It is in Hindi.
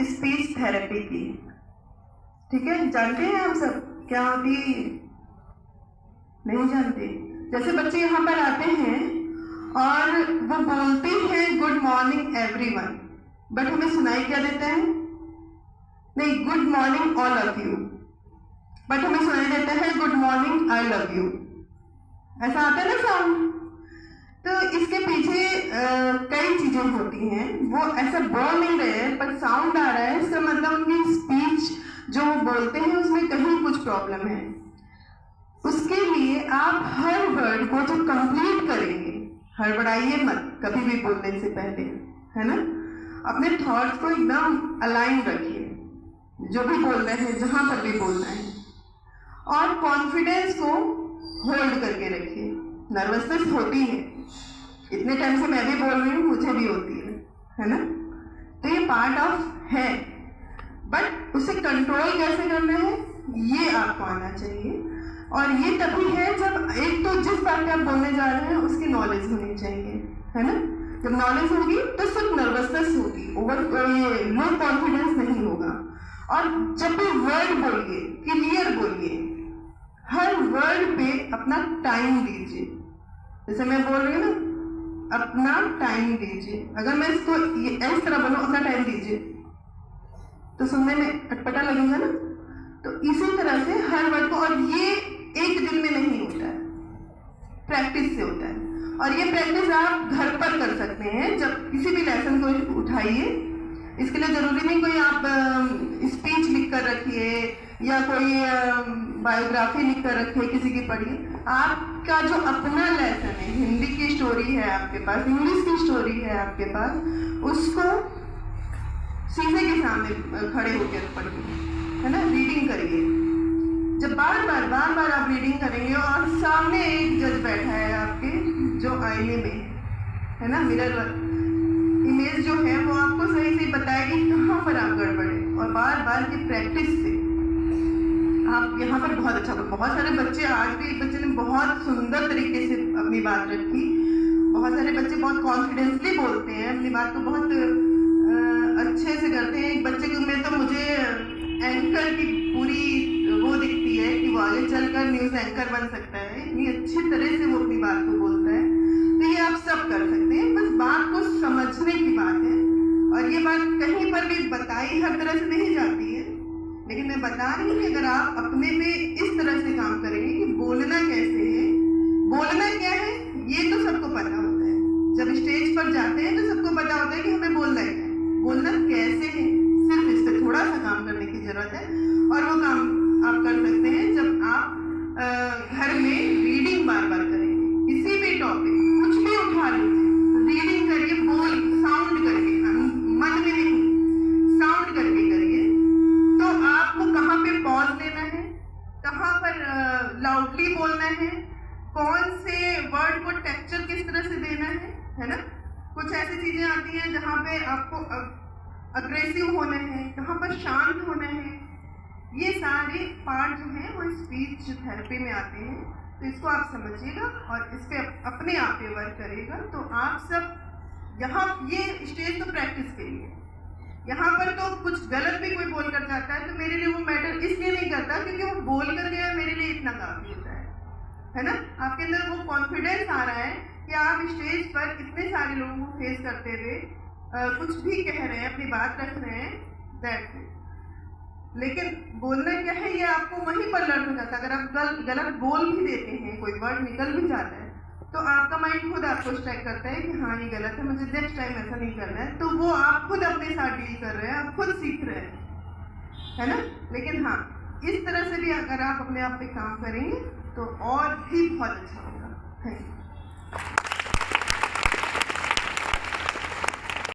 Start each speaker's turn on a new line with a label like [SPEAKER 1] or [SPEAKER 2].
[SPEAKER 1] स्पीच थेरेपी की। ठीक है, जानते हैं आप सब क्या होती है? नहीं जानते। जैसे बच्चे यहाँ पर आते हैं और वो बोलते हैं गुड मॉर्निंग एवरीवन, बट हमें सुनाई क्या देता है? नहीं, good morning all of you, but हमें सुनाई देता है good morning I love you. ऐसा आता है ना साउंड? तो इसके पीछे कई चीजें होती हैं। वो ऐसा बोल नहीं रहे हैं पर साउंड आ रहा है, इसका मतलब उनकी स्पीच जो वो बोलते हैं उसमें कहीं कुछ प्रॉब्लम है। उसके लिए आप हर वर्ड को जब कंप्लीट करेंगे, हड़बड़ाइए मत कभी भी बोलने से पहले, है ना? अपने थॉट्स को एकदम अलाइन रखिए, जो भी बोल रहे हैं जहां पर भी बोलना है, और कॉन्फिडेंस को होल्ड करके रखिए। नर्वसनेस होती है, इतने टाइम से मैं भी बोल रही हूँ, मुझे भी होती है ना? तो ये पार्ट ऑफ है, बट उसे कंट्रोल कैसे करना है ये आपको आना चाहिए। और ये तभी है जब एक तो जिस बात पे आप बोलने जा रहे हैं उसकी नॉलेज होनी चाहिए, है ना? जब नॉलेज होगी तो सिर्फ नर्वसनेस होगी, ओवर ये लो कॉन्फिडेंस नहीं होगा। और जब भी वर्ड बोलिए क्लियर बोलिए, हर वर्ड पे अपना टाइम दीजिए। जैसे मैं बोल रही हूँ ना, अपना टाइम दीजिए। अगर मैं इसको इस तरह बोलूँ अपना टाइम दीजिए, तो सुनने में अटपटा लगेगा ना? तो इसी तरह से हर वर्ड को, और ये एक दिन में नहीं होता है, प्रैक्टिस से होता है। और ये प्रैक्टिस आप घर पर कर सकते हैं। जब किसी भी लेसन को उठाइए, इसके लिए जरूरी नहीं कोई आप स्पीच लिख कर रखिए या कोई बायोग्राफी लिख कर रखिए किसी की पढ़िए। आपका जो अपना लेसन है, हिंदी की स्टोरी है आपके पास, इंग्लिश की स्टोरी है आपके पास, उसको शीशे के सामने खड़े होकर पढ़िए, है ना? रीडिंग करिए। जब बार बार आप रीडिंग करेंगे और सामने एक जज बैठा है आपके, जो आईने में, है ना, मिरर इमेज जो है, वो आपको सही से बताएगी कहाँ पर आप गड़बड़े। और बार की प्रैक्टिस से आप यहाँ पर बहुत अच्छा। बहुत सारे बच्चे, आज भी एक बच्चे ने बहुत सुंदर तरीके से अपनी बात रखी। बहुत सारे बच्चे बहुत कॉन्फिडेंसली बोलते हैं, अपनी बात को बहुत अच्छे से करते हैं। एक बच्चे में तो मुझे एंकर की पूरी वो दिखती है कि वो आगे चलकर न्यूज़ एंकर बन सकता है, इतनी अच्छी तरह से वो अपनी बात को बोलता है। तो ये आप सब कर सकते हैं, बस बात को समझने की बात है। और ये बात कहीं पर भी बताई हर तरह से नहीं जाती है, लेकिन मैं बता रही हूँ कि अगर आप अपने पे इस तरह से काम करेंगे कि बोलना कैसे है, बोलना क्या है, ये तो सबको पता होता है। जब स्टेज पर जाते हैं तो सबको पता होता है कि हमें बोलना है, बोलना कैसे है, सिर्फ इस पर थोड़ा सा काम करने की जरूरत है। और वो काम आप कर सकते हैं जब आप घर में रीडिंग बार करेंगे। किसी भी टॉपिक, कुछ भी उठा लीजिए, रीडिंग करिए, बोल साउंड करके, मन में नहीं, साउंड करके करिए। तो आपको कहाँ पे पॉज लेना है, कहाँ पर लाउडली बोलना है, कौन से वर्ड को टेक्सचर किस तरह से देना है ना? कुछ ऐसी चीजें आती हैं जहाँ पे आपको अग्रेसिव होना है, कहाँ पर शांत होना है। ये सारे पार्ट जो हैं वो स्पीच थेरेपी में आते हैं। तो इसको आप समझिएगा और इस पे अपने आप पे वर्क करिएगा। तो आप सब यहाँ, ये स्टेज तो प्रैक्टिस के लिए, यहाँ पर तो कुछ गलत भी कोई बोल कर जाता है तो मेरे लिए वो मैटर इसलिए नहीं करता क्योंकि वो बोल कर गया, मेरे लिए इतना काफी होता है ना? आपके अंदर वो कॉन्फिडेंस आ रहा है कि आप स्टेज पर इतने सारे लोगों को फेस करते हुए कुछ भी कह रहे हैं, अपनी बात रख रहे हैं, दैट्स इट। लेकिन बोलना क्या है ये आपको वहीं पर लर्न हो जाता है। अगर आप गलत बोल भी देते हैं, कोई वर्ड निकल भी जाता है, तो आपका माइंड खुद आपको स्ट्राइक करता है कि हाँ ये गलत है, मुझे नेक्स्ट टाइम ऐसा नहीं करना है। तो वो आप खुद अपने साथ डील कर रहे हैं, आप खुद सीख रहे हैं, है ना? लेकिन हाँ, इस तरह से भी अगर आप अपने आप पे काम करेंगे तो और भी बहुत अच्छा होगा। Thank you.